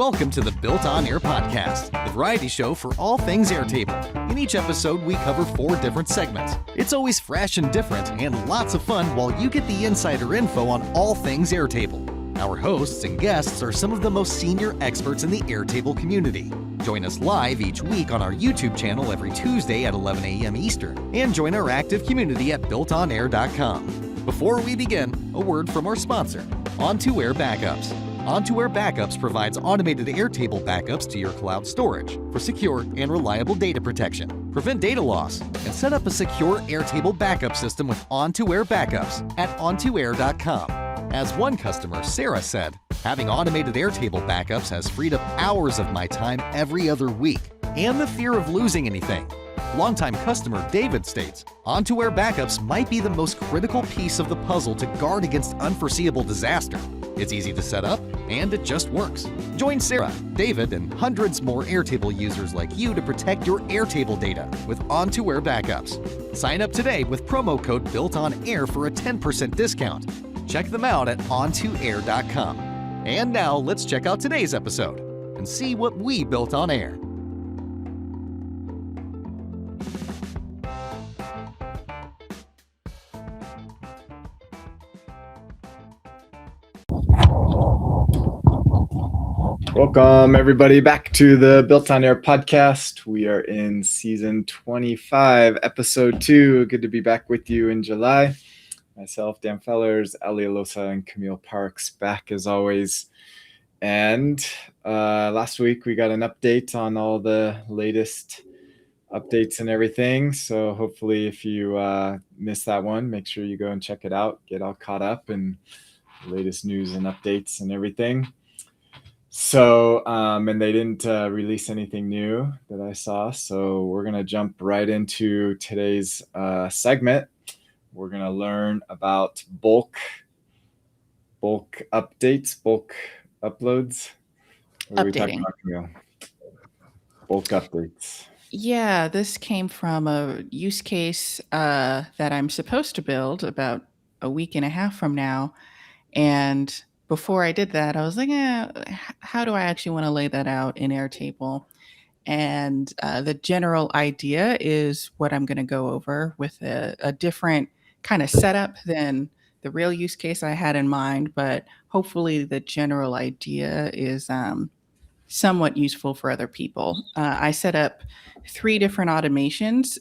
Welcome to the BuiltOnAir podcast, the variety show for all things Airtable. In each episode, we cover 4 different segments. It's always fresh and different, and lots of fun while you get the insider info on all things Airtable. Our hosts and guests are some of the most senior experts in the Airtable community. Join us live each week on our YouTube channel every Tuesday at 11 a.m. Eastern, and join our active community at BuiltOnAir.com. Before we begin, a word from our sponsor, On2Air Backups. On2Air Backups provides automated Airtable backups to your cloud storage for secure and reliable data protection. Prevent data loss and set up a secure Airtable backup system with On2Air Backups at On2Air.com. As one customer, Sarah, said, having automated Airtable backups has freed up hours of my time every other week and the fear of losing anything. Longtime customer David states, On2Air Backups might be the most critical piece of the puzzle to guard against unforeseeable disaster. It's easy to set up, and it just works. Join Sarah, David, and hundreds more Airtable users like you to protect your Airtable data with On2Air Backups. Sign up today with promo code BuiltOnAir for a 10% discount. Check them out at On2Air.com. And now let's check out today's episode and see what we built on air. Welcome, everybody, back to the Built on Air podcast. We are in season 25, episode 2. Good to be back with you in July. Myself, Dan Fellers, Ali Alosa, and Kamille Parks back as always. And last week we got an update on all the latest updates and everything. So hopefully if you missed that one, make sure you go and check it out, get all caught up and the latest news and updates and everything. So, and they didn't release anything new that I saw. So we're going to jump right into today's segment. We're going to learn about bulk updates, bulk uploads. What are we talking about, Kamille? Bulk updates. Yeah, this came from a use case that I'm supposed to build about a week and a half from now. And before I did that, I was like, how do I actually want to lay that out in Airtable? And the general idea is what I'm going to go over with a different kind of setup than the real use case I had in mind. But hopefully the general idea is somewhat useful for other people. I set up 3 different automations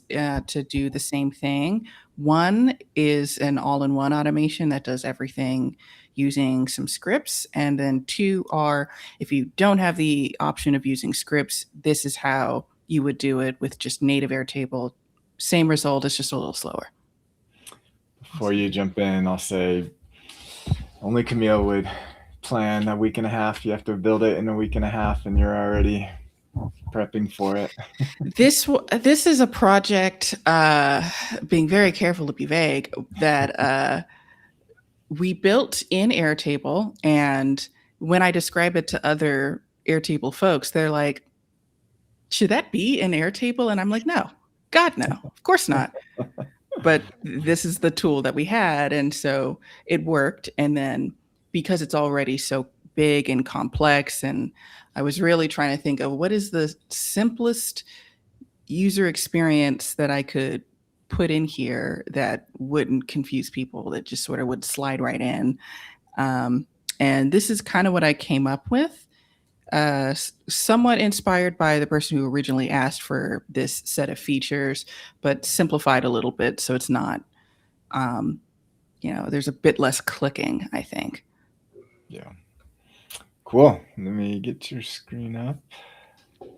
to do the same thing. One is an all-in-one automation that does everything using some scripts. And then 2 are, if you don't have the option of using scripts, this is how you would do it with just native Airtable. Same result, it's just a little slower. Before you jump in, I'll say only Kamille would plan a week and a half. You have to build it in a week and a half and you're already prepping for it. This is a project, being very careful to be vague, that we built in Airtable, and when I describe it to other Airtable folks, they're like, should that be in Airtable? And I'm like, no, God, no, of course not. But this is the tool that we had, and so it worked. And then because it's already so big and complex, and I was really trying to think of what is the simplest user experience that I could put in here that wouldn't confuse people, that just sort of would slide right in. And this is kind of what I came up with, somewhat inspired by the person who originally asked for this set of features, but simplified a little bit. So it's not, there's a bit less clicking, I think. Yeah. Cool. Let me get your screen up.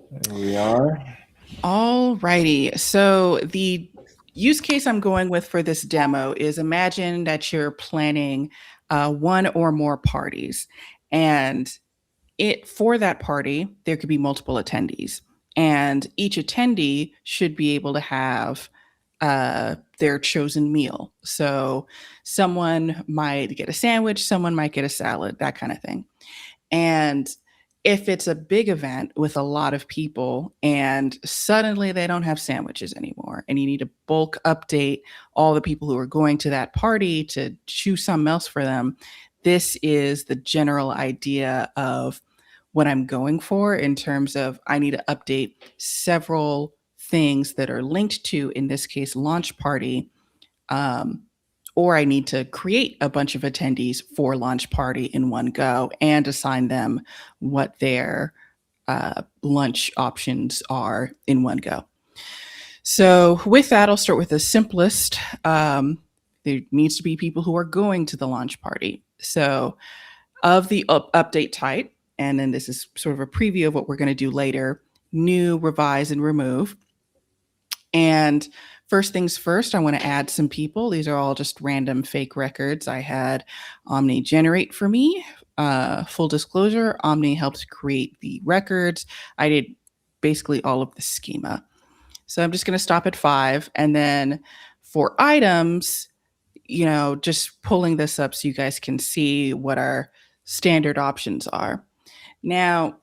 There we are. All righty. So the use case I'm going with for this demo is, imagine that you're planning 1 or more parties, and for that party, there could be multiple attendees, and each attendee should be able to have their chosen meal. So someone might get a sandwich, someone might get a salad, that kind of thing. And if it's a big event with a lot of people and suddenly they don't have sandwiches anymore, and you need to bulk update all the people who are going to that party to choose something else for them, this is the general idea of what I'm going for in terms of I need to update several things that are linked to, in this case, launch party, or I need to create a bunch of attendees for launch party in one go and assign them what their lunch options are in one go. So with that, I'll start with the simplest. There needs to be people who are going to the launch party. So of the update type, and then this is sort of a preview of what we're going to do later, new, revise, and remove. And first things first, I want to add some people. These are all just random fake records. I had Omni generate for me. Full disclosure, Omni helped create the records. I did basically all of the schema. So I'm just going to stop at 5. And then for items, just pulling this up so you guys can see what our standard options are. Now,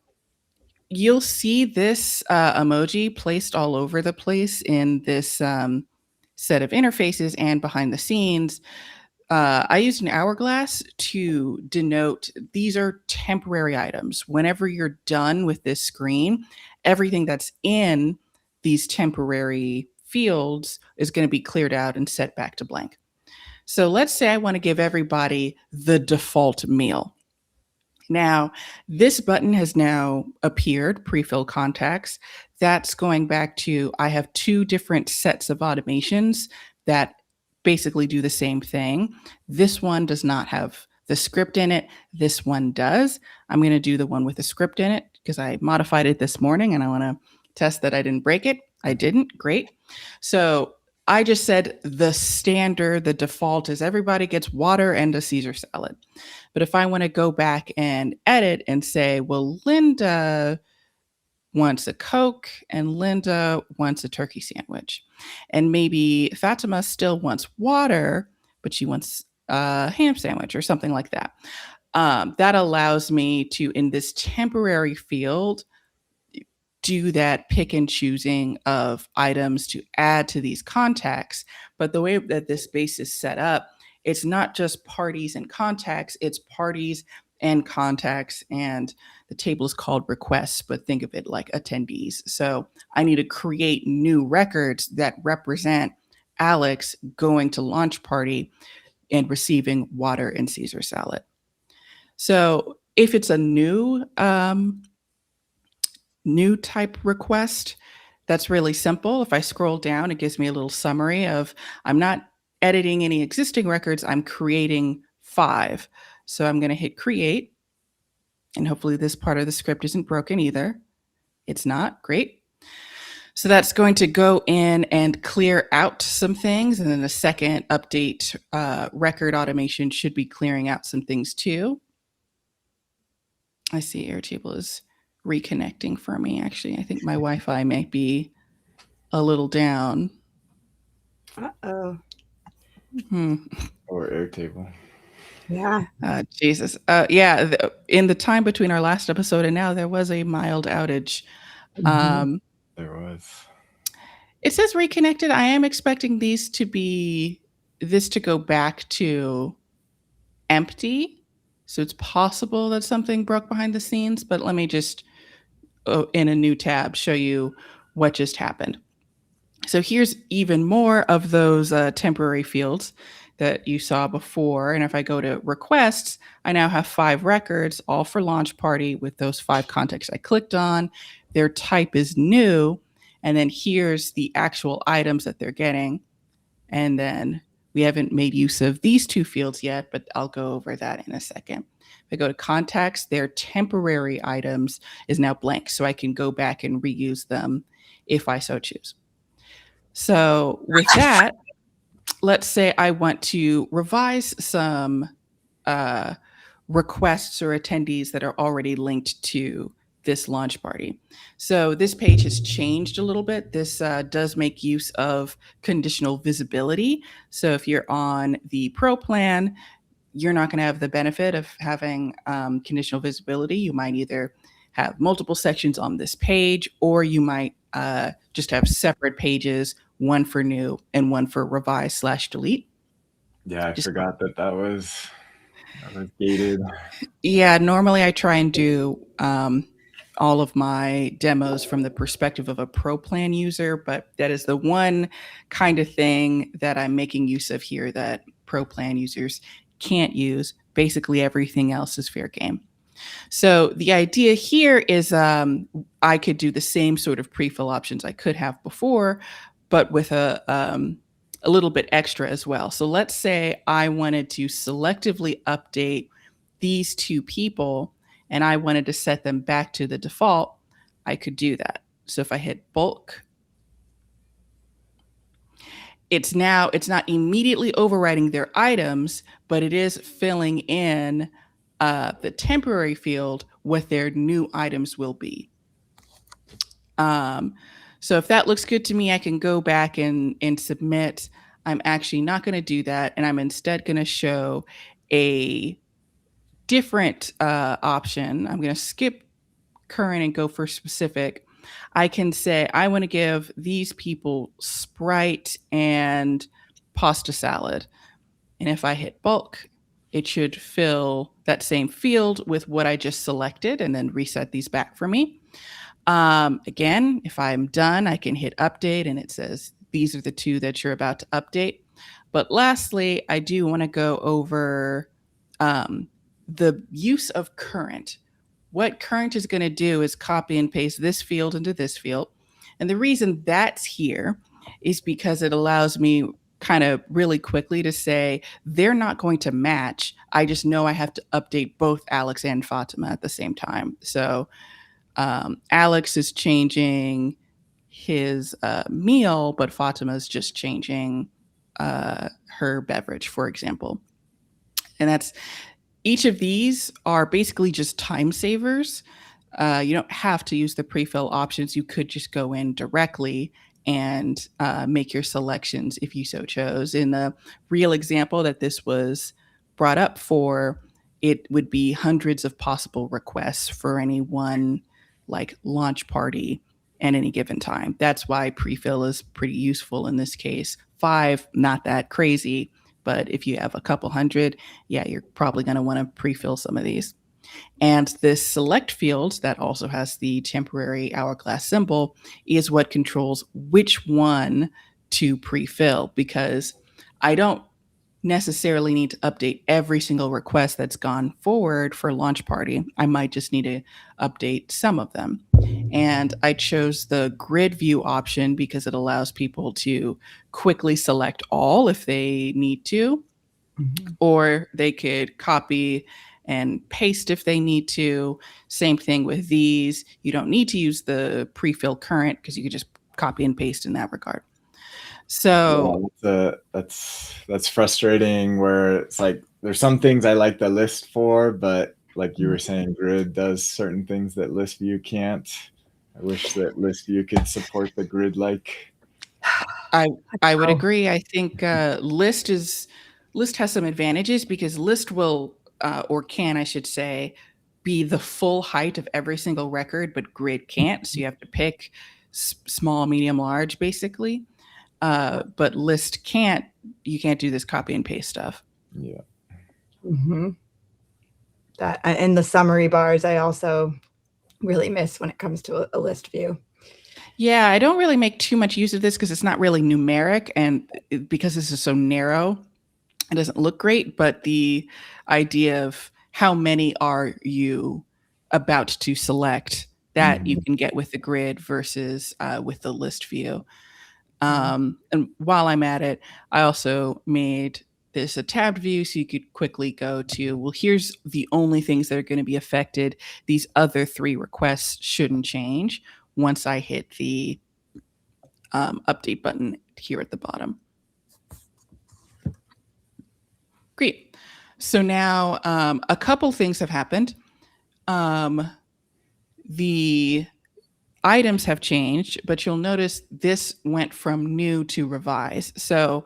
you'll see this emoji placed all over the place in this set of interfaces and behind the scenes. I used an hourglass to denote these are temporary items. Whenever you're done with this screen, everything that's in these temporary fields is going to be cleared out and set back to blank. So let's say I want to give everybody the default meal. Now, this button has now appeared, pre-fill contacts. That's going back to, I have 2 different sets of automations that basically do the same thing. This one does not have the script in it. This one does. I'm going to do the one with the script in it because I modified it this morning and I want to test that I didn't break it. I didn't. Great. So I just said the standard, the default is everybody gets water and a Caesar salad. But if I want to go back and edit and say, well, Linda wants a Coke and Linda wants a turkey sandwich. And maybe Fatima still wants water, but she wants a ham sandwich or something like that. That allows me to, in this temporary field, do that pick and choosing of items to add to these contacts. But the way that this base is set up, it's not just parties and contacts, it's parties and contacts, and the table is called requests, but think of it like attendees. So I need to create new records that represent Alex going to launch party and receiving water and Caesar salad. So if it's a new type request, that's really simple. If I scroll down, it gives me a little summary of, I'm not editing any existing records, I'm creating 5. So I'm going to hit create, and hopefully this part of the script isn't broken either. It's not. Great. So that's going to go in and clear out some things, and then the second update record automation should be clearing out some things too. I see Airtable is reconnecting for me. Actually, I think my Wi-Fi may be a little down. Uh-oh. Or Airtable. Yeah. Jesus. In the time between our last episode and now, there was a mild outage. Mhm. There was. It says reconnected. I am expecting this to go back to empty. So it's possible that something broke behind the scenes, but let me just, in a new tab, show you what just happened. So here's even more of those temporary fields that you saw before. And if I go to requests, I now have 5 records, all for launch party with those 5 contacts I clicked on. Their type is new. And then here's the actual items that they're getting. And then we haven't made use of these 2 fields yet, but I'll go over that in a second. If I go to contacts, their temporary items is now blank. So I can go back and reuse them if I so choose. So with that, let's say I want to revise some requests or attendees that are already linked to this launch party. So this page has changed a little bit. This does make use of conditional visibility. So if you're on the Pro plan, you're not going to have the benefit of having conditional visibility. You might either have multiple sections on this page, or you might just have separate pages, one for new and one for revise/delete. Yeah, I forgot that was That was gated. Yeah, normally I try and do all of my demos from the perspective of a pro plan user, but that is the one kind of thing that I'm making use of here that pro plan users can't use. Basically, everything else is fair game. So the idea here is I could do the same sort of pre-fill options I could have before, but with a little bit extra as well. So let's say I wanted to selectively update these two people and I wanted to set them back to the default, I could do that. So if I hit bulk, it's not immediately overriding their items, but it is filling in the temporary field what their new items will be. So if that looks good to me, I can go back and submit. I'm actually not going to do that, and I'm instead going to show a different option. I'm going to skip current and go for specific. I can say I want to give these people Sprite and pasta salad. And if I hit bulk, it should fill that same field with what I just selected and then reset these back for me. Again, if I'm done, I can hit update and it says these are the two that you're about to update. But lastly, I do want to go over the use of current. What current is going to do is copy and paste this field into this field. And the reason that's here is because it allows me kind of really quickly to say they're not going to match. I just know I have to update both Alex and Fatima at the same time. So Alex is changing his meal, but Fatima is just changing her beverage, for example. And that's each of these are basically just time savers. You don't have to use the pre-fill options. You could just go in directly and make your selections if you so chose. In the real example that this was brought up for, it would be hundreds of possible requests for any one like launch party at any given time. That's why pre-fill is pretty useful in this case. 5, not that crazy, but if you have a couple hundred, yeah, you're probably going to want to pre-fill some of these. And this select field that also has the temporary hourglass symbol is what controls which one to pre-fill, because I don't necessarily need to update every single request that's gone forward for launch party. I might just need to update some of them. And I chose the grid view option because it allows people to quickly select all if they need to, or they could copy and paste if they need to. Same thing with these. You don't need to use the pre-fill current because you could just copy and paste in that regard. So that's frustrating where it's like there's some things I like the list for, but like you were saying, grid does certain things that list view can't. I wish that list view could support the grid like. I would agree. I think list has some advantages because list will or can, I should say, be the full height of every single record, but grid can't. So you have to pick small, medium, large, basically. But list can't. You can't do this copy and paste stuff. Yeah. Mm-hmm. That and the summary bars I also really miss when it comes to a list view. Yeah, I don't really make too much use of this because it's not really numeric, and because this is so narrow, it doesn't look great. But the idea of how many are you about to select, that you can get with the grid versus with the list view. And while I'm at it, I also made this a tabbed view so you could quickly go to, well, here's the only things that are going to be affected. These other 3 requests shouldn't change once I hit the update button here at the bottom. Great. So now a couple things have happened. The items have changed, but you'll notice this went from new to revise. So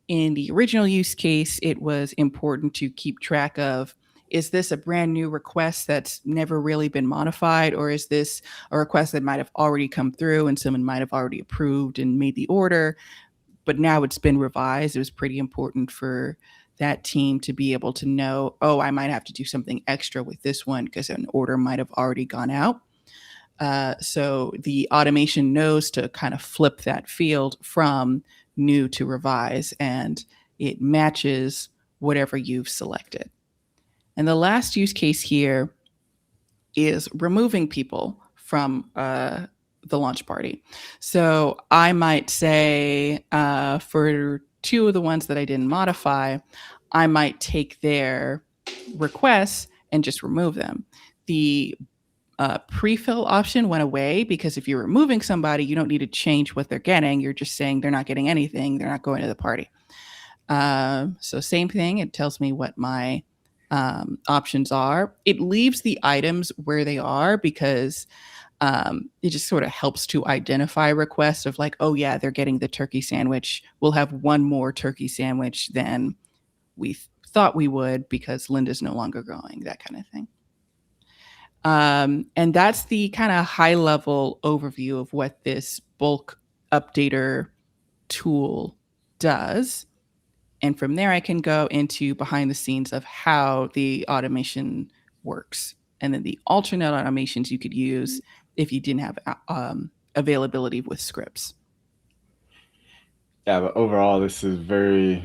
in the original use case, it was important to keep track of, is this a brand new request that's never really been modified, or is this a request that might have already come through and someone might have already approved and made the order, but now it's been revised? It was pretty important for that team to be able to know, oh, I might have to do something extra with this one because an order might have already gone out. So the automation knows to kind of flip that field from new to revise, and it matches whatever you've selected. And the last use case here is removing people from the launch party. So I might say for two of the ones that I didn't modify, I might take their requests and just remove them. The pre-fill option went away because if you're removing somebody, you don't need to change what they're getting. You're just saying they're not getting anything. They're not going to the party. So same thing. It tells me what my options are. It leaves the items where they are because it just sort of helps to identify requests of like, oh yeah, they're getting the turkey sandwich. We'll have one more turkey sandwich than we thought we would because Linda's no longer growing, that kind of thing. And that's the kind of high level overview of what this bulk updater tool does. And from there, I can go into behind the scenes of how the automation works. And then the alternate automations you could use if you didn't have availability with scripts. Yeah, but overall, this is very,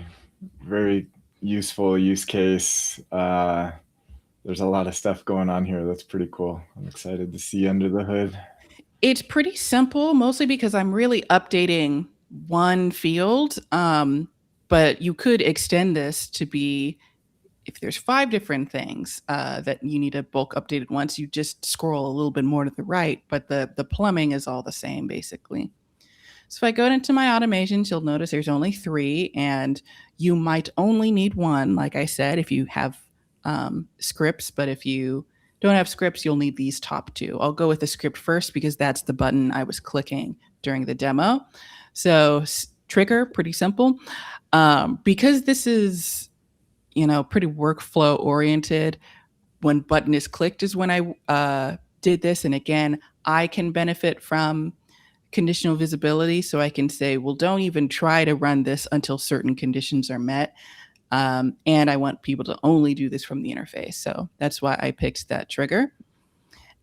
very useful use case. There's a lot of stuff going on here. That's pretty cool. I'm excited to see under the hood. It's pretty simple, mostly because I'm really updating one field. But you could extend this to be, if there's 5 different things that you need a bulk updated once, you just scroll a little bit more to the right, but the plumbing is all the same, basically. So if I go into my automations, you'll notice there's only 3, and you might only need 1, like I said, if you have scripts, but if you don't have scripts, you'll need these top 2. I'll go with the script first because that's the button I was clicking during the demo. So trigger, pretty simple. Because this is, pretty workflow oriented, when button is clicked is when I did this. And again, I can benefit from conditional visibility. So I can say, well, don't even try to run this until certain conditions are met. And I want people to only do this from the interface. So that's why I picked that trigger.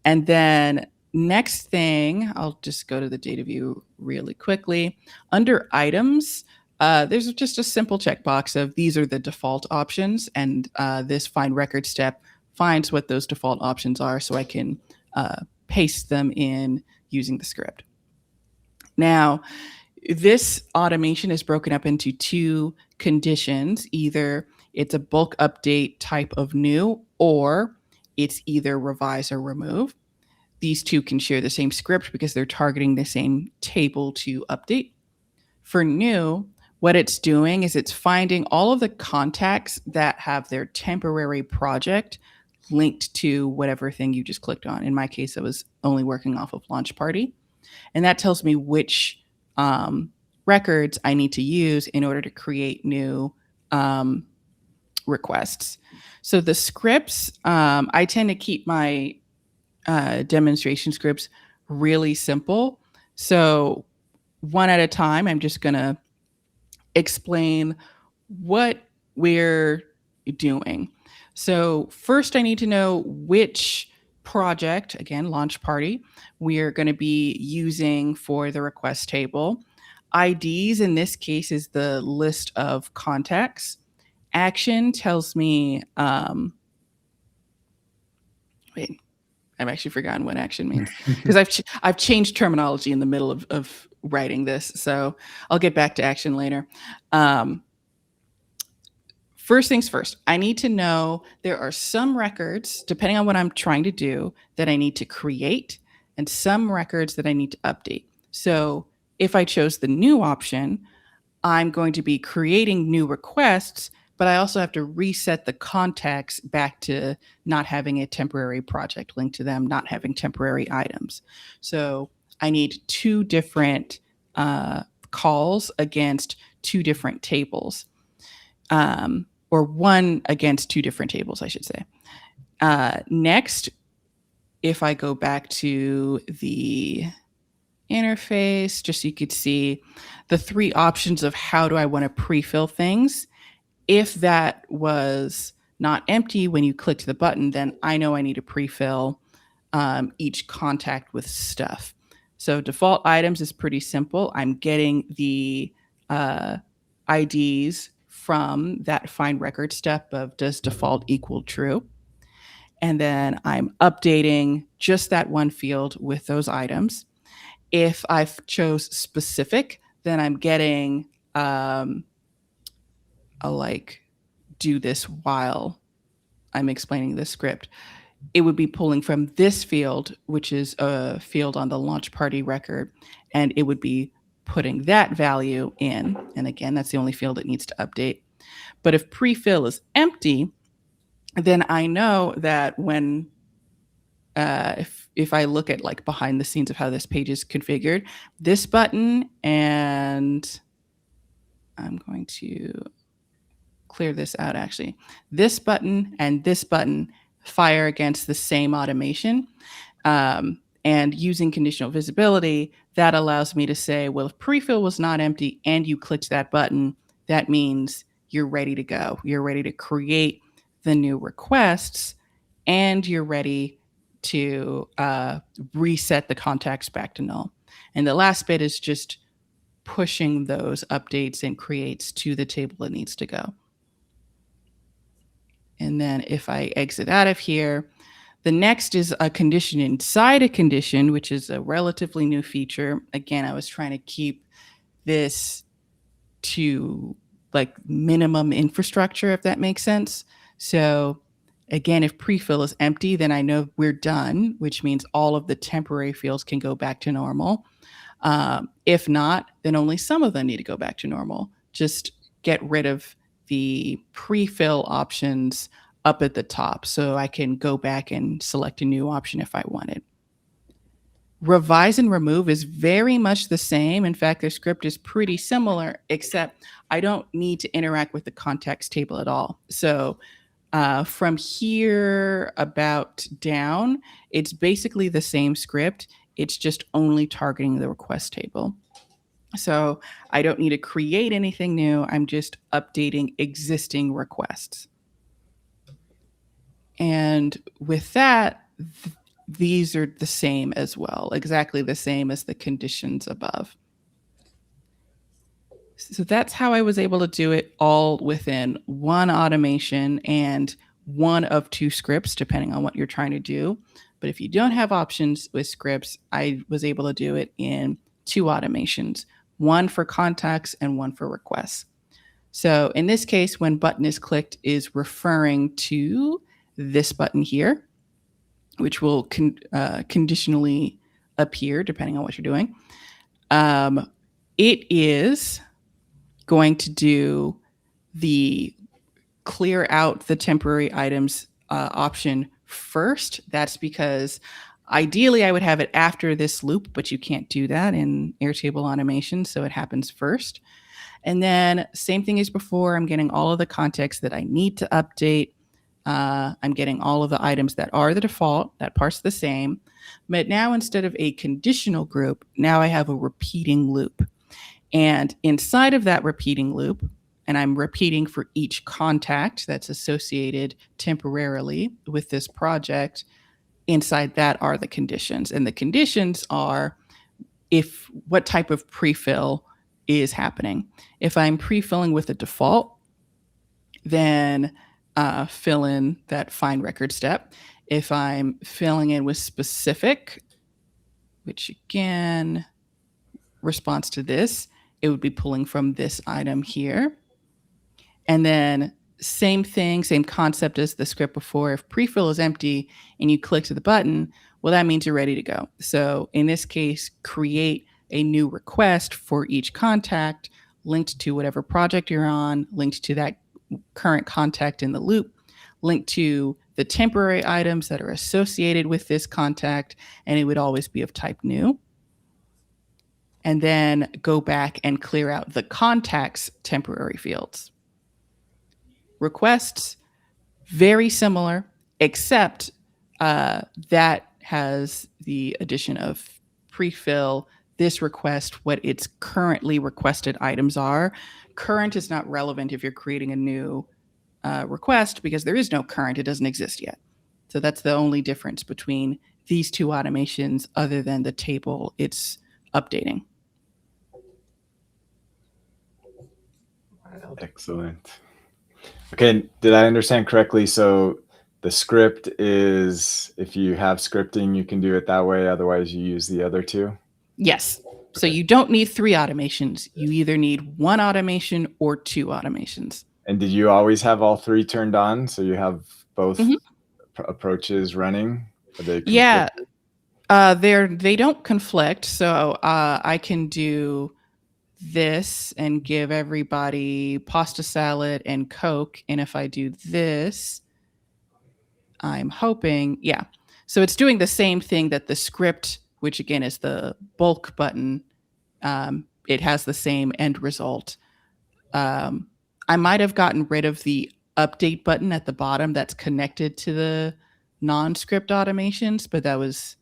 And then next thing, I'll just go to the data view really quickly. Under items, there's just a simple checkbox of these are the default options. And this find record step finds what those default options are so I can paste them in using the script. Now, this automation is broken up into 2 conditions. Either it's a bulk update type of new, or it's either revise or remove. These 2 can share the same script because they're targeting the same table to update. For new, what it's doing is it's finding all of the contacts that have their temporary project linked to whatever thing you just clicked on. In my case, I was only working off of Launch Party. And that tells me which records I need to use in order to create new requests. So the scripts, I tend to keep my demonstration scripts really simple. So one at a time, I'm just going to explain what we're doing. So first I need to know which project, again, Launch Party, we're going to be using for the request table. IDs in this case is the list of contacts. Action tells me, wait, I've actually forgotten what action means because I've changed terminology in the middle of writing this. So I'll get back to action later. First things first, I need to know there are some records, depending on what I'm trying to do, that I need to create and some records that I need to update. So if I chose the new option, I'm going to be creating new requests, but I also have to reset the contacts back to not having a temporary project linked to them, not having temporary items. So I need 2 different calls against 2 different tables, or 1 against 2 different tables, I should say. Next, if I go back to the interface, just so you could see the 3 options of how do I want to pre-fill things. if that was not empty when you clicked the button, then I know I need to pre-fill each contact with stuff. So default items is pretty simple. I'm getting the IDs from that find record step of does default equal true. And then I'm updating just that one field with those items. If I've chose specific, then I'm getting a like do this while I'm explaining the script. It would be pulling from this field, which is a field on the launch party record, and it would be putting that value in. And again, that's the only field it needs to update. But if pre-fill is empty, then I know that when if I look at like behind the scenes of how this page is configured, this button, and I'm going to clear this out actually, this button and this button fire against the same automation. And using conditional visibility, that allows me to say, well, if pre-fill was not empty and you clicked that button, that means you're ready to go. You're ready to create the new requests, and you're ready to reset the contacts back to null. And the last bit is just pushing those updates and creates to the table it needs to go. And then if I exit out of here, the next is a condition inside a condition, which is a relatively new feature. Again, I was trying to keep this to like minimum infrastructure, if that makes sense. So again, if pre-fill is empty, then I know we're done, which means all of the temporary fields can go back to normal. If not, then only some of them need to go back to normal. Just get rid of the pre-fill options up at the top so I can go back and select a new option if I wanted. Revise and remove is very much the same. In fact, the script is pretty similar, except I don't need to interact with the context table at all. So from here about down, it's basically the same script. It's just only targeting the request table. So I don't need to create anything new. I'm just updating existing requests. And with that, these are the same as well, exactly the same as the conditions above. So that's how I was able to do it all within one automation and one of two scripts, depending on what you're trying to do. But if you don't have options with scripts, I was able to do it in two automations, one for contacts and one for requests. So in this case, when button is clicked is referring to this button here, which will conditionally appear depending on what you're doing. It is going to do the clear out the temporary items option first. That's because ideally I would have it after this loop, but you can't do that in Airtable automation, so it happens first. And then same thing as before, I'm getting all of the context that I need to update. I'm getting all of the items that are the default, that part's the same. But now instead of a conditional group, now I have a repeating loop. And inside of that repeating loop, and I'm repeating for each contact that's associated temporarily with this project, inside that are the conditions. And the conditions are what type of pre-fill is happening. If I'm pre-filling with a default, then fill in that find record step. If I'm filling in with specific, which again, response to this, it would be pulling from this item here. And then same thing, same concept as the script before. If pre-fill is empty and you click to the button, well, that means you're ready to go. So in this case, create a new request for each contact linked to whatever project you're on, linked to that current contact in the loop, linked to the temporary items that are associated with this contact, and it would always be of type new. And then go back and clear out the contact's temporary fields. Requests, very similar, except that has the addition of pre-fill this request what its currently requested items are. Current is not relevant if you're creating a new request because there is no current. It doesn't exist yet. So that's the only difference between these two automations other than the table it's updating. Excellent. Okay, did I understand correctly? So the script is, if you have scripting, you can do it that way. Otherwise, you use the other two. Yes. So you don't need 3 automations. You either need 1 automation or 2 automations. And did you always have all 3 turned on? So you have both approaches running? Yeah. They don't conflict. So I can do this and give everybody pasta salad and Coke. And if I do this, I'm hoping, yeah. So it's doing the same thing that the script, which again is the bulk button, it has the same end result. I might have gotten rid of the update button at the bottom that's connected to the non-script automations, but that was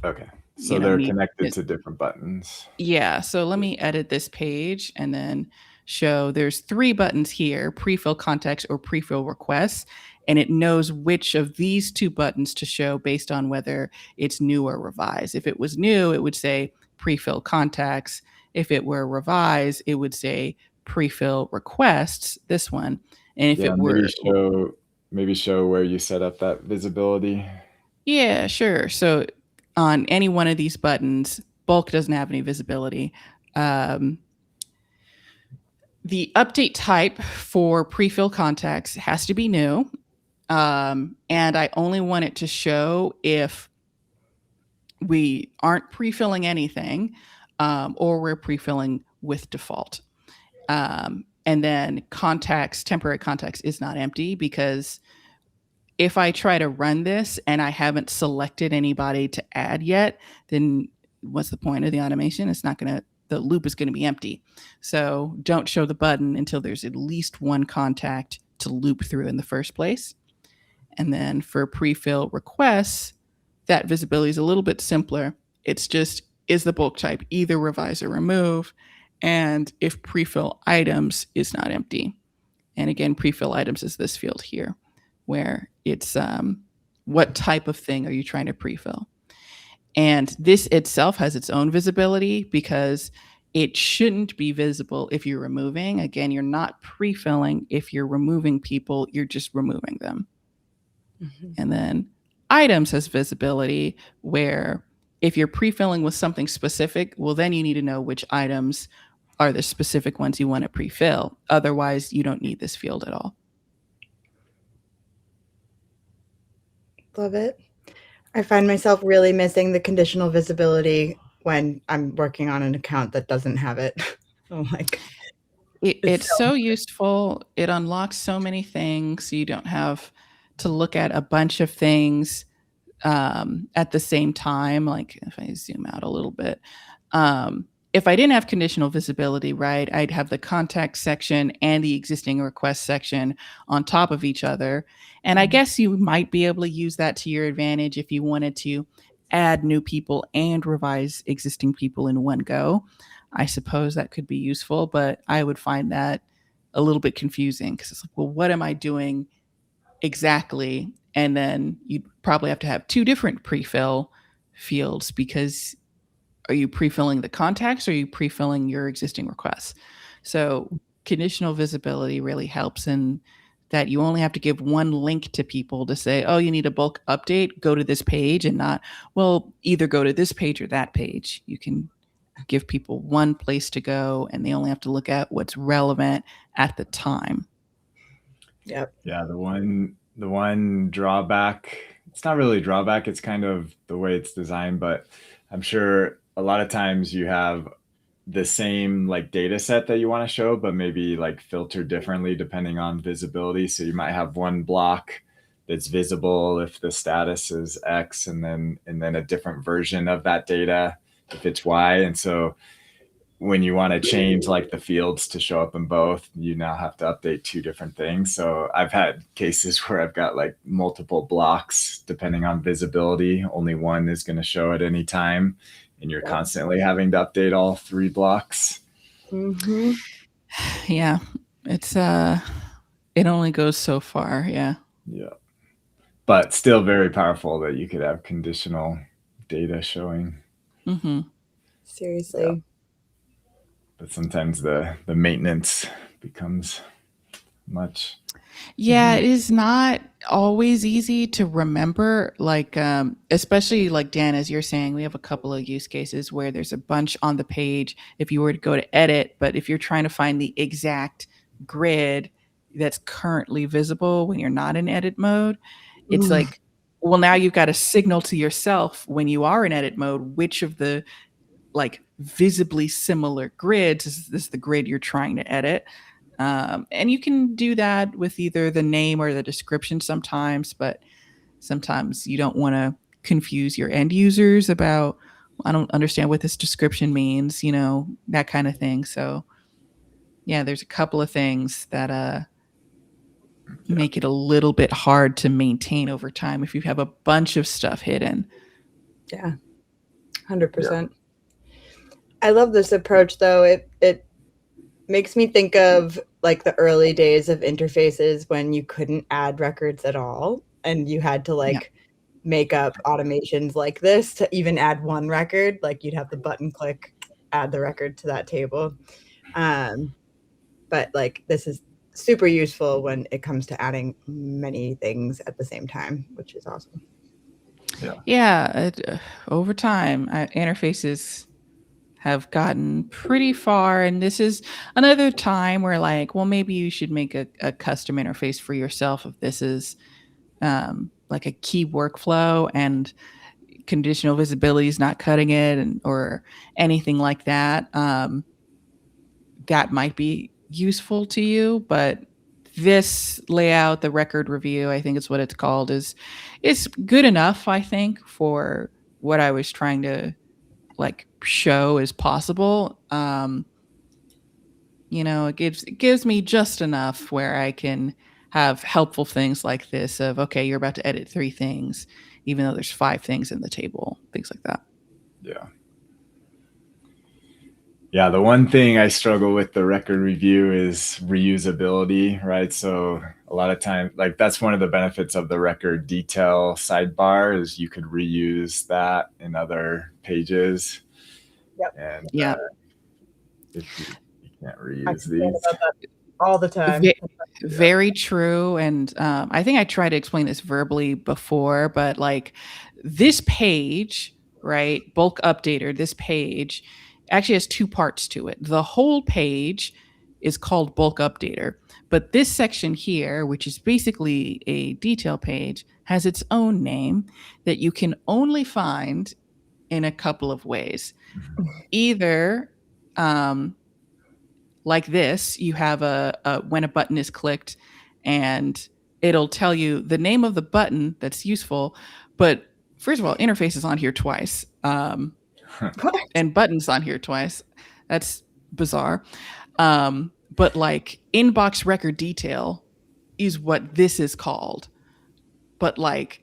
okay. So they're connected to different buttons. Yeah. So let me edit this page and then show there's 3 buttons here, pre-fill context or pre-fill requests, and it knows which of these 2 buttons to show based on whether it's new or revised. If it was new, it would say pre-fill contacts. If it were revised, it would say pre-fill requests, this one. And if it were maybe show where you set up that visibility. Yeah, sure. So on any one of these buttons, bulk doesn't have any visibility. The update type for pre-fill contacts has to be new. And I only want it to show if we aren't pre-filling anything or we're pre-filling with default. And then contacts, temporary contacts is not empty because if I try to run this and I haven't selected anybody to add yet, then what's the point of the automation? It's not going to, the loop is going to be empty. So don't show the button until there's at least 1 contact to loop through in the first place. And then for pre-fill requests, that visibility is a little bit simpler. It's just, is the bulk type either revise or remove? And if pre-fill items is not empty. And again, pre-fill items is this field here, where it's what type of thing are you trying to pre-fill? And this itself has its own visibility because it shouldn't be visible if you're removing. Again, you're not pre-filling. If you're removing people, you're just removing them. Mm-hmm. And then items has visibility where if you're pre-filling with something specific, well, then you need to know which items are the specific ones you want to pre-fill. Otherwise, you don't need this field at all. Love it. I find myself really missing the conditional visibility when I'm working on an account that doesn't have it. I'm like, it's so useful. It unlocks so many things. You don't have to look at a bunch of things at the same time. Like if I zoom out a little bit, if I didn't have conditional visibility, right, I'd have the contact section and the existing request section on top of each other. And I guess you might be able to use that to your advantage if you wanted to add new people and revise existing people in one go. I suppose that could be useful, but I would find that a little bit confusing because it's like, well, what am I doing exactly? And then you'd probably have to have 2 different pre-fill fields because are you pre-filling the contacts or are you pre-filling your existing requests? So conditional visibility really helps in that you only have to give 1 link to people to say, oh, you need a bulk update, go to this page, and not, well, either go to this page or that page. You can give people 1 place to go and they only have to look at what's relevant at the time. Yep. Yeah, the one drawback, it's not really a drawback, it's kind of the way it's designed, but I'm sure a lot of times you have the same like data set that you want to show, but maybe like filtered differently depending on visibility. So you might have 1 block that's visible if the status is X, and then a different version of that data if it's Y. And so when you want to change like the fields to show up in both, you now have to update 2 different things. So I've had cases where I've got like multiple blocks depending on visibility. Only one is going to show at any time. and you're Yep. constantly having to update all 3 blocks. Mm-hmm. Yeah. It's it only goes so far. Yeah. Yeah. But still very powerful that you could have conditional data showing. Mm-hmm. Seriously. Yeah. But sometimes the maintenance becomes much. Yeah, it is not always easy to remember. Like, especially like Dan, as you're saying, we have a couple of use cases where there's a bunch on the page if you were to go to edit, but if you're trying to find the exact grid that's currently visible when you're not in edit mode, it's like, well, now you've got to signal to yourself when you are in edit mode, which of the like visibly similar grids is this the grid you're trying to edit. And you can do that with either the name or the description sometimes, but sometimes you don't want to confuse your end users about, I don't understand what this description means, you know, that kind of thing. So yeah, there's a couple of things that make it a little bit hard to maintain over time if you have a bunch of stuff hidden. Yeah, 100%. I love this approach, though. It makes me think of like the early days of interfaces when you couldn't add records at all, and you had to like make up automations like this to even add one record. Like you'd have the button click, add the record to that table. But like this is super useful when it comes to adding many things at the same time, which is awesome. Yeah, over time, interfaces have gotten pretty far, and this is another time where like, well, maybe you should make a custom interface for yourself if this is like a key workflow and conditional visibility is not cutting it, and or anything like that. That might be useful to you, but this layout, the record review, I think is what it's called, is good enough, I think, for what I was trying to like show is possible. You know, it gives me just enough where I can have helpful things like this of, okay, you're about to edit 3 things, even though there's 5 things in the table, things like that. Yeah. Yeah, the one thing I struggle with the record review is reusability, right? So a lot of times, like that's one of the benefits of the record detail sidebar is you could reuse that in other pages. Yep. And if you can't reuse these. All the time. Very true. And I think I tried to explain this verbally before, but like this page, right? Bulk updater, this page actually has 2 parts to it. The whole page is called bulk updater, but this section here, which is basically a detail page, has its own name that you can only find in a couple of ways. Either like this, you have a when a button is clicked and it'll tell you the name of the button that's useful. But first of all, interface is on here twice. And buttons on here twice. That's bizarre. But like inbox record detail is what this is called. But like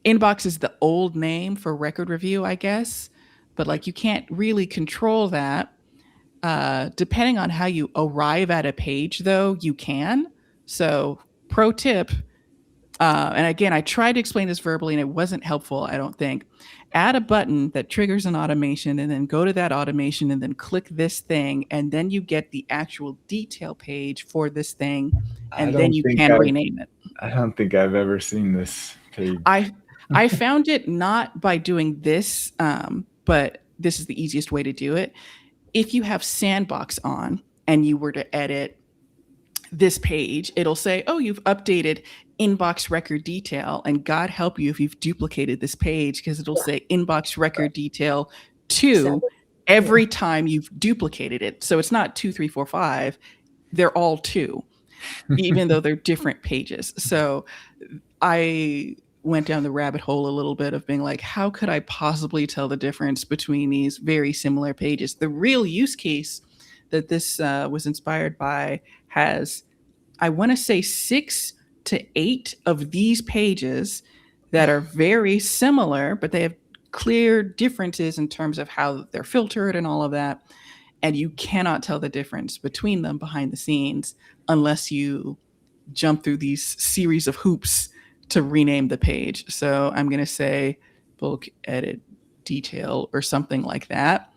inbox is the old name for record review, I guess. But like you can't really control that. Depending on how you arrive at a page, though, you can. So, pro tip, and again, I tried to explain this verbally and it wasn't helpful, I don't think. Add a button that triggers an automation and then go to that automation and then click this thing. And then you get the actual detail page for this thing. And then you can rename it. I don't think I've ever seen this page. I found it not by doing this, but this is the easiest way to do it. If you have Sandbox on and you were to edit this page, it'll say, oh, you've updated inbox record detail, and God help you if you've duplicated this page, because it'll say inbox record detail 2 every time you've duplicated it. So it's not 2, 3, 4, 5. They're all 2, even though they're different pages. So I went down the rabbit hole a little bit of being like, how could I possibly tell the difference between these very similar pages? The real use case that this was inspired by has, I want to say 6 to 8 of these pages that are very similar, but they have clear differences in terms of how they're filtered and all of that. And you cannot tell the difference between them behind the scenes unless you jump through these series of hoops to rename the page. So I'm going to say bulk edit detail or something like that.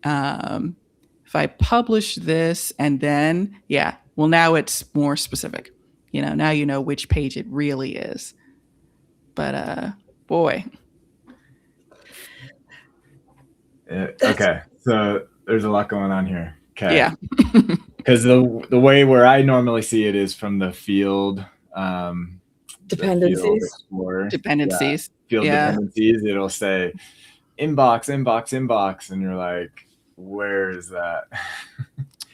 If I publish this and then, now it's more specific. Now you know which page it really is. But boy. Okay, so there's a lot going on here. Okay. Yeah. Because the way where I normally see it is from the field Dependencies. Dependencies. Field dependencies. It'll say inbox, and you're like, where is that?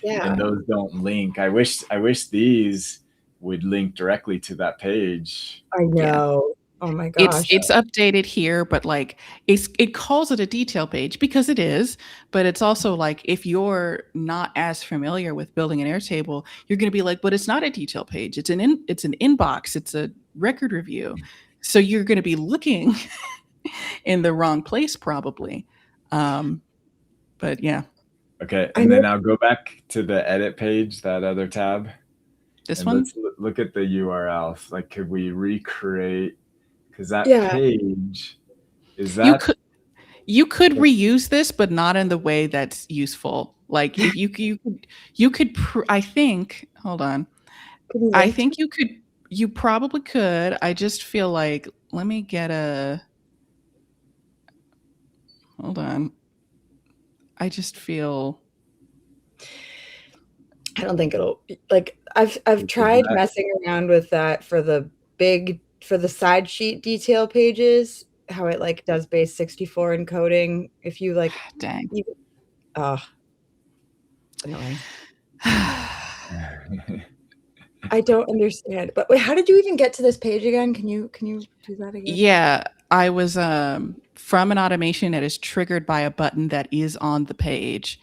Yeah. And those don't link. I wish these would link directly to that page. I know. Oh my gosh. It's updated here, but like it calls it a detail page because it is, but it's also like if you're not as familiar with building an Airtable, you're going to be like, but it's not a detail page. It's an inbox. It's a record review. So you're going to be looking in the wrong place probably. But yeah. Okay, and then I'll go back to the edit page, that other tab. This and one? Let's look at the URLs. Like, could we recreate? Because that page is that you could reuse this, but not in the way that's useful. Like if you could I think, hold on. I think you probably could. I just feel like, let me get hold on. I just feel, I don't think it'll, like, I've tried messing around with that for the side sheet detail pages, how it like does base 64 encoding. If you like, dang. Annoying. I don't understand. But wait, how did you even get to this page again? Can you do that again? Yeah, I was from an automation that is triggered by a button that is on the page.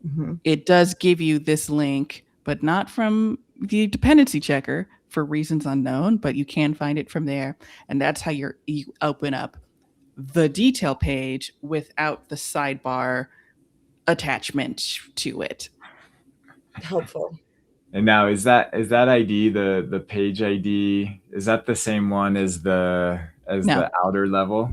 Mm-hmm. It does give you this link, but not from the dependency checker for reasons unknown, but you can find it from there. And that's how you open up the detail page without the sidebar attachment to it. Helpful. And now is that ID, the page ID, is that the same one as the outer level?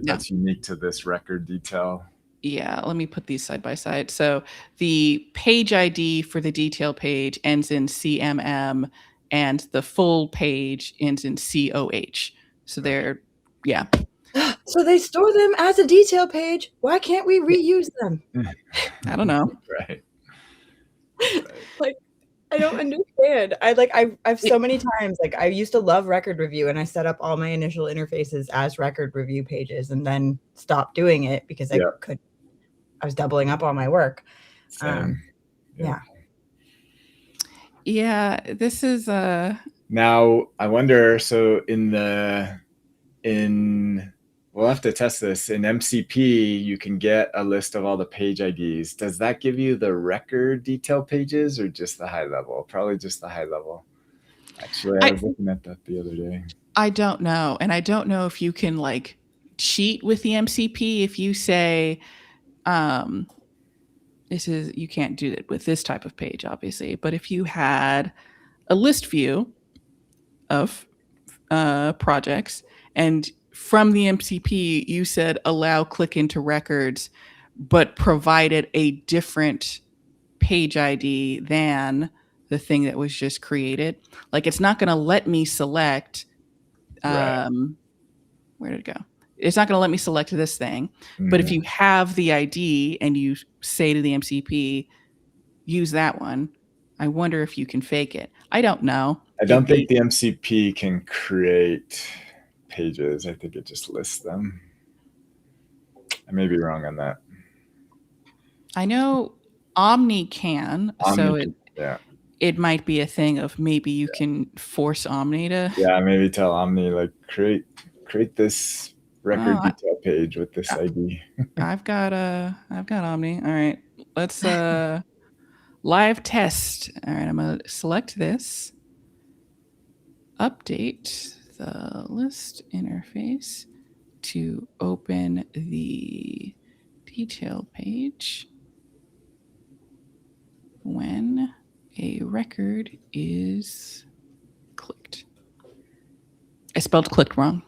That's unique to this record detail. Yeah, let me put these side by side. So the page ID for the detail page ends in CMM and the full page ends in COH. So they're, yeah. So they store them as a detail page. Why can't we reuse them? I don't know. Right. Like, I don't understand. I've so many times, like, I used to love record review and I set up all my initial interfaces as record review pages and then stopped doing it because I was doubling up on my work. Yeah, this is now I wonder, so we'll have to test this. In MCP, you can get a list of all the page IDs. Does that give you the record detail pages or just the high level? Probably just the high level. Actually, I was looking at that the other day. I don't know. And I don't know if you can like cheat with the MCP. If you say, you can't do it with this type of page, obviously. But if you had a list view of projects and from the MCP, you said allow click into records, but provided a different page ID than the thing that was just created. Like it's not going to let me select, where did it go? It's not going to let me select this thing. Mm-hmm. But if you have the ID and you say to the MCP, use that one, I wonder if you can fake it. I don't know. I don't think the MCP can create pages. I think it just lists them. I may be wrong on that. I know Omni can, it might be a thing of maybe you can force Omni to. Yeah, maybe tell Omni like create this record detail page with this ID. I've got Omni. All right, let's live test. All right, I'm gonna select this. Update the list interface to open the detail page when a record is clicked. I spelled clicked wrong.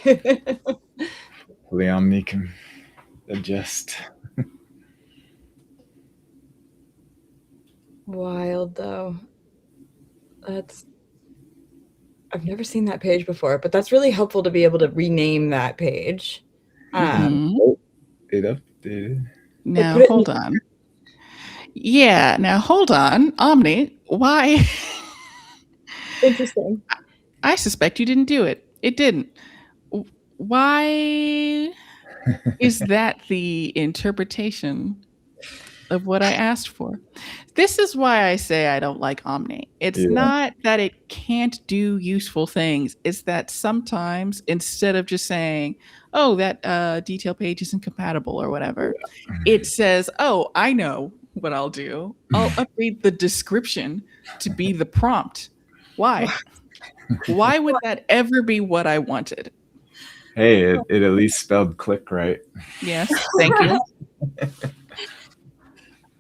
Hopefully Omni can adjust. Wild though. I've never seen that page before, but that's really helpful to be able to rename that page. It updated. Now hold on. Yeah, now hold on. Omni, why? Interesting. I suspect you didn't do it. It didn't. Why is that the interpretation of what I asked for? This is why I say I don't like Omni. It's not that it can't do useful things. It's that sometimes instead of just saying, oh, that detail page isn't compatible or whatever, it says, oh, I know what I'll do. I'll update the description to be the prompt. Why? Why would that ever be what I wanted? Hey, it at least spelled click right. Yes, thank you.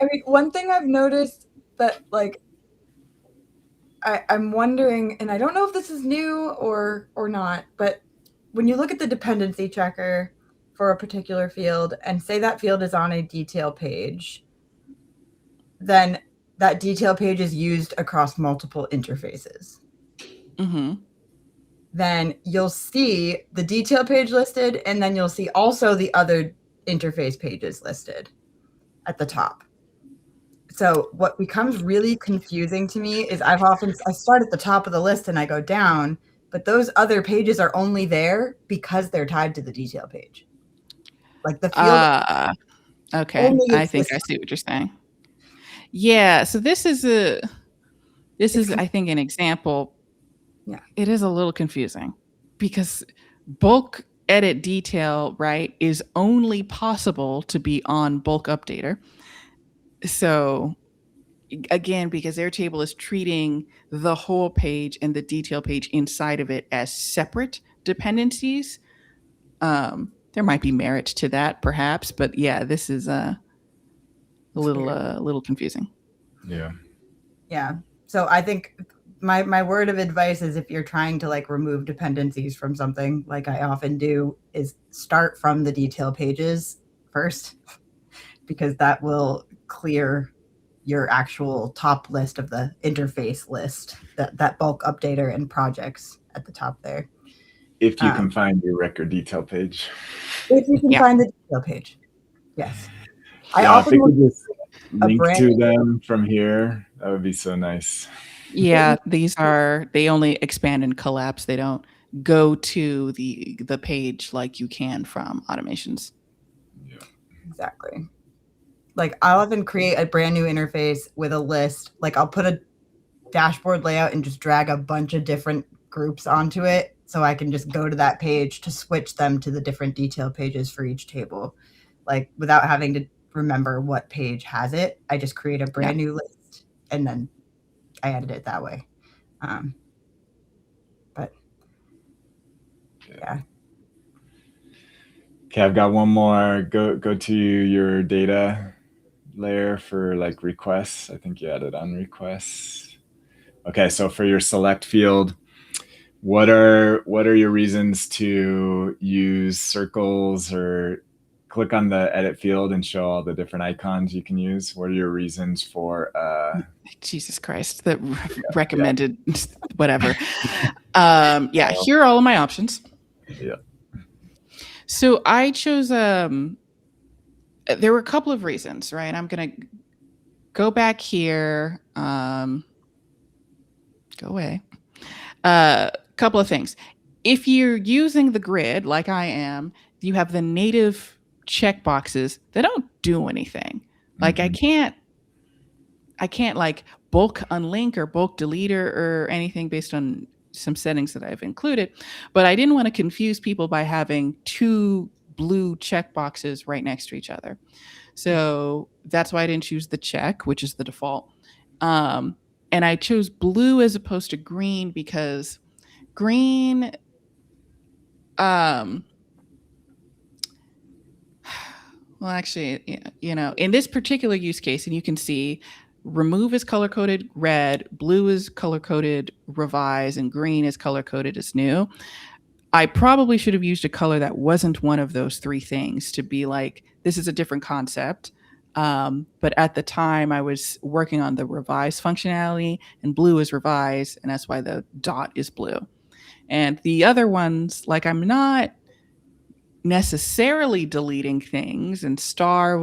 I mean, one thing I've noticed that, like, I'm wondering, and I don't know if this is new or not, but when you look at the dependency checker for a particular field and say that field is on a detail page, then that detail page is used across multiple interfaces. Mm-hmm. Then you'll see the detail page listed, and then you'll see also the other interface pages listed at the top. So what becomes really confusing to me is I start at the top of the list and I go down, but those other pages are only there because they're tied to the detail page. Like the field. Okay. I think I see what you're saying. Yeah. So this is I think an example. Yeah. It is a little confusing because bulk edit detail, right, is only possible to be on bulk updater. So again, because Airtable is treating the whole page and the detail page inside of it as separate dependencies, there might be merit to that, perhaps. But yeah, this is a little confusing. Yeah. Yeah. So I think my word of advice is if you're trying to like remove dependencies from something, like I often do, is start from the detail pages first, because that will clear your actual top list of the interface list, that bulk updater and projects at the top there. If you can find your record detail page. If you can find the detail page. Yes. I often would just link to them from here. That would be so nice. Yeah, they only expand and collapse. They don't go to the page like you can from automations. Yeah. Exactly. Like I'll often create a brand new interface with a list. Like I'll put a dashboard layout and just drag a bunch of different groups onto it. So I can just go to that page to switch them to the different detail pages for each table. Like without having to remember what page has it. I just create a brand new list and then I edit it that way. But yeah. Okay, I've got one more. Go to your data layer for like requests. I think you added on requests. Okay, so for your select field, what are your reasons to use circles or click on the edit field and show all the different icons you can use? What are your reasons for Jesus Christ, the recommended whatever. Here are all of my options. Yeah. So I chose there were a couple of reasons, right? I'm gonna go back here. Go away. Couple of things. If you're using the grid like I am, you have the native checkboxes that don't do anything. Like I can't like bulk unlink or bulk delete or anything based on some settings that I've included, but I didn't want to confuse people by having two blue checkboxes right next to each other. So that's why I didn't choose the check, which is the default. And I chose blue as opposed to green because green Well, actually, in this particular use case, and you can see remove is color coded red, blue is color coded revise, and green is color coded as new. I probably should have used a color that wasn't one of those three things to be like, this is a different concept. But at the time, I was working on the revise functionality, and blue is revise, and that's why the dot is blue. And the other ones, like, I'm not necessarily deleting things, and star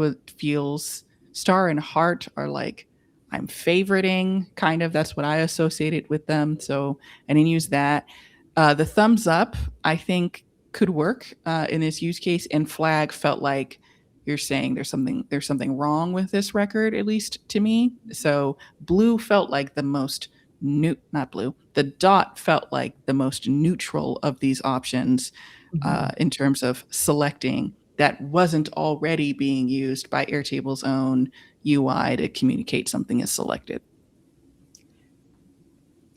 and heart are like I'm favoriting, kind of. That's what I associated with them, so I didn't use that. The thumbs up, I think, could work in this use case, and flag felt like you're saying there's something wrong with this record, at least to me. So blue felt like the most not blue. The dot felt like the most neutral of these options in terms of selecting that wasn't already being used by Airtable's own UI to communicate something as selected.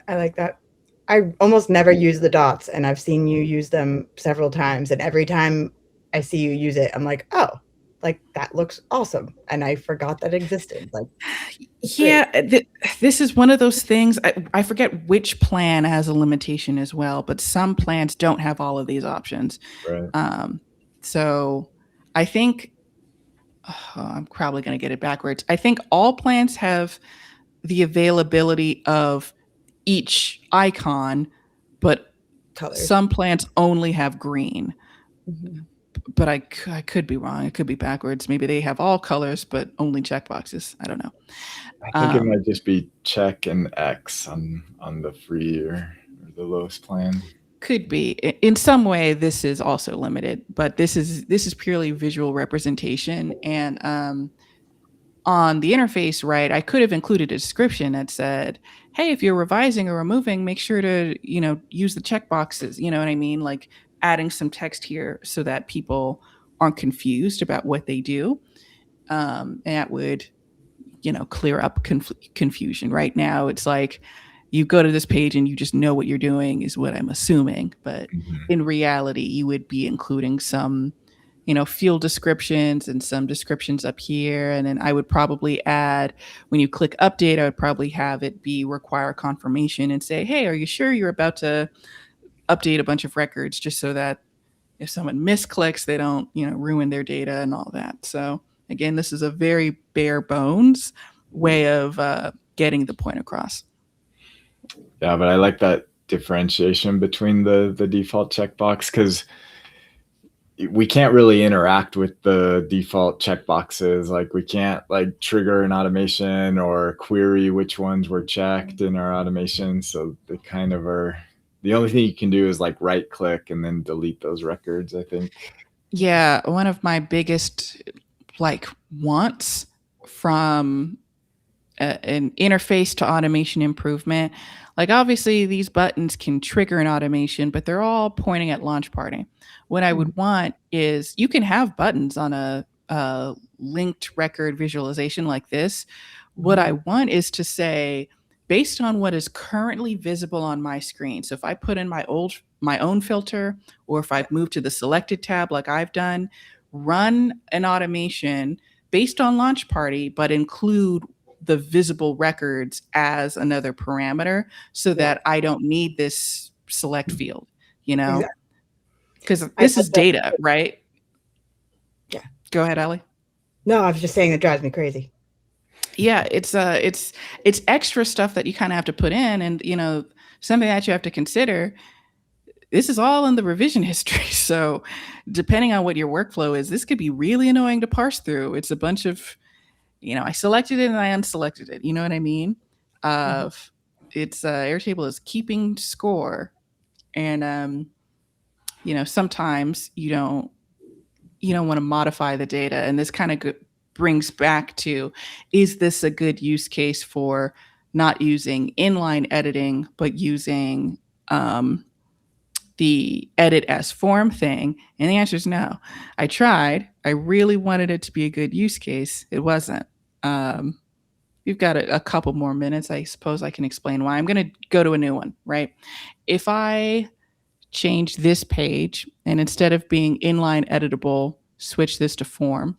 I like that. I almost never use the dots, and I've seen you use them several times. And every time I see you use it, I'm like, oh, like that looks awesome. And I forgot that existed. Like, yeah, this is one of those things. I forget which plan has a limitation as well, but some plans don't have all of these options. Right. So I think I'm probably going to get it backwards. I think all plans have the availability of each icon, but colors. some plans only have green. Mm-hmm. But I could be wrong. It could be backwards. Maybe they have all colors, but only checkboxes. I don't know. I think it might just be check and X on the free or the lowest plan. Could be. In some way, this is also limited, but this is purely visual representation. And on the interface, right, I could have included a description that said, hey, if you're revising or removing, make sure to, use the checkboxes. You know what I mean? Like adding some text here so that people aren't confused about what they do. And that would, clear up confusion. Right now, it's like you go to this page and you just know what you're doing is what I'm assuming. But in reality, you would be including some field descriptions and some descriptions up here. And then I would probably add, when you click update, I would probably have it be require confirmation and say, hey, are you sure you're about to update a bunch of records, just so that if someone misclicks, they don't, ruin their data and all that. So again, this is a very bare bones way of getting the point across. Yeah, but I like that differentiation between the default checkbox, because we can't really interact with the default checkboxes. Like we can't like trigger an automation or query which ones were checked in our automation. So they kind of are, the only thing you can do is like right click and then delete those records, I think. Yeah, one of my biggest wants from an interface to automation improvement, like obviously these buttons can trigger an automation, but they're all pointing at launch party. What I would want is you can have buttons on a linked record visualization like this. What I want is to say, based on what is currently visible on my screen. So if I put in my own filter, or if I've moved to the selected tab like I've done, run an automation based on launch party, but include the visible records as another parameter, so that I don't need this select field, because this is data, right? Yeah. Go ahead, Allie. No, I was just saying it drives me crazy. Yeah, it's extra stuff that you kind of have to put in, and something that you have to consider. This is all in the revision history, so depending on what your workflow is, this could be really annoying to parse through. It's a bunch of, I selected it and I unselected it. You know what I mean? It's Airtable is keeping score, and sometimes you don't want to modify the data, and this kind of brings back to, is this a good use case for not using inline editing, but using the edit as form thing? And the answer is no. I tried. I really wanted it to be a good use case. It wasn't. We've got a couple more minutes. I suppose I can explain why. I'm going to go to a new one, right? If I change this page, and instead of being inline editable, switch this to form,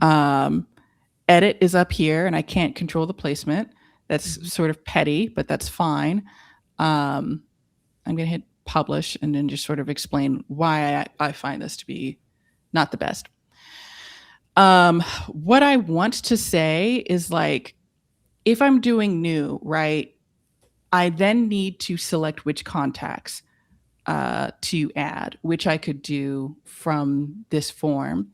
Edit is up here, and I can't control the placement. That's sort of petty, but that's fine. I'm going to hit publish and then just sort of explain why I find this to be not the best. What I want to say is, like, if I'm doing new, right, I then need to select which contacts to add, which I could do from this form.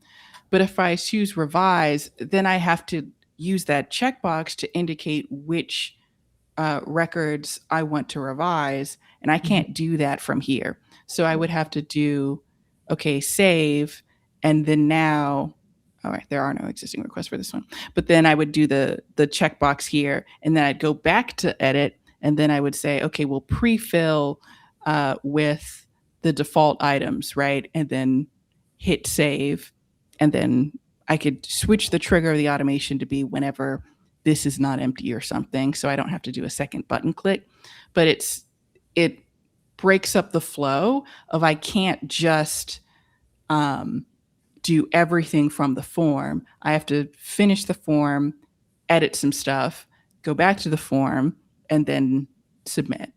But if I choose revise, then I have to use that checkbox to indicate which records I want to revise. And I can't do that from here. So I would have to do, okay, save. And then now, all right, there are no existing requests for this one. But then I would do the checkbox here. And then I'd go back to edit. And then I would say, okay, we'll pre-fill with the default items, right? And then hit save. And then I could switch the trigger of the automation to be whenever this is not empty or something. So I don't have to do a second button click. But it breaks up the flow of, I can't just do everything from the form. I have to finish the form, edit some stuff, go back to the form, and then submit.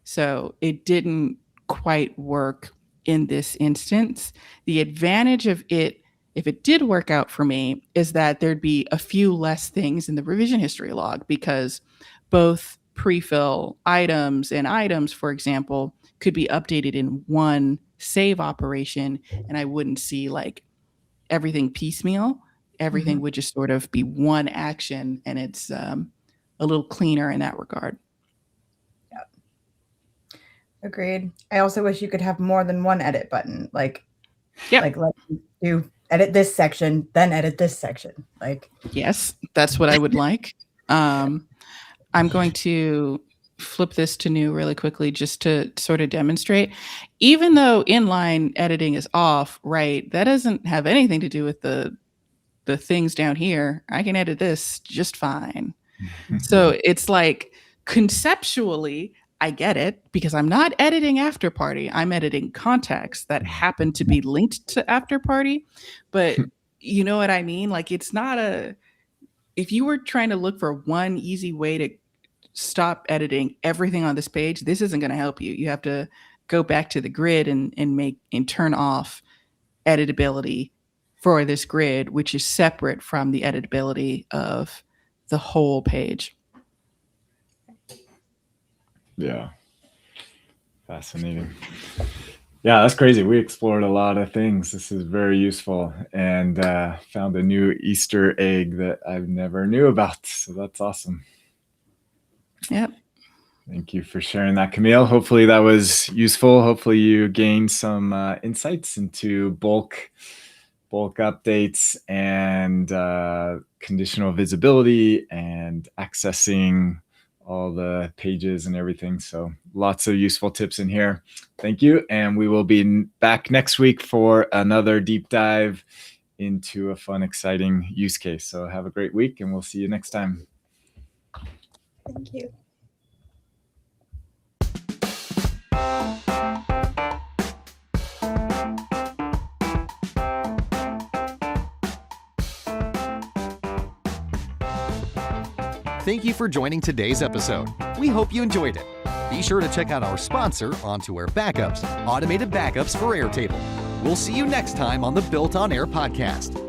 So it didn't quite work in this instance. The advantage of it, if it did work out for me, is that there'd be a few less things in the revision history log, because both pre-fill items and items, for example, could be updated in one save operation, and I wouldn't see like everything piecemeal. Everything would just sort of be one action, and it's a little cleaner in that regard. Yep. Agreed. I also wish you could have more than one edit button. Like let you do edit this section, then edit this section. Like, yes, that's what I would like. I'm going to flip this to new really quickly just to sort of demonstrate. Even though inline editing is off, right, that doesn't have anything to do with the things down here. I can edit this just fine. So it's like, conceptually, I get it, because I'm not editing after party. I'm editing contacts that happen to be linked to after party. But you know what I mean? Like, it's not if you were trying to look for one easy way to stop editing everything on this page, this isn't going to help you. You have to go back to the grid and turn off editability for this grid, which is separate from the editability of the whole page. Yeah. Fascinating. Yeah, that's crazy. We explored a lot of things. This is very useful, and found a new Easter egg that I've never knew about. So that's awesome. Yep. Thank you for sharing that, Kamille. Hopefully that was useful. Hopefully you gained some insights into bulk updates and conditional visibility and accessing all the pages and everything. So lots of useful tips in here. Thank you. And we will be back next week for another deep dive into a fun, exciting use case. So have a great week, and we'll see you next time. thank you. Thank you for joining today's episode. We hope you enjoyed it. Be sure to check out our sponsor, OnToAir Backups, automated backups for Airtable. We'll see you next time on the Built on Air podcast.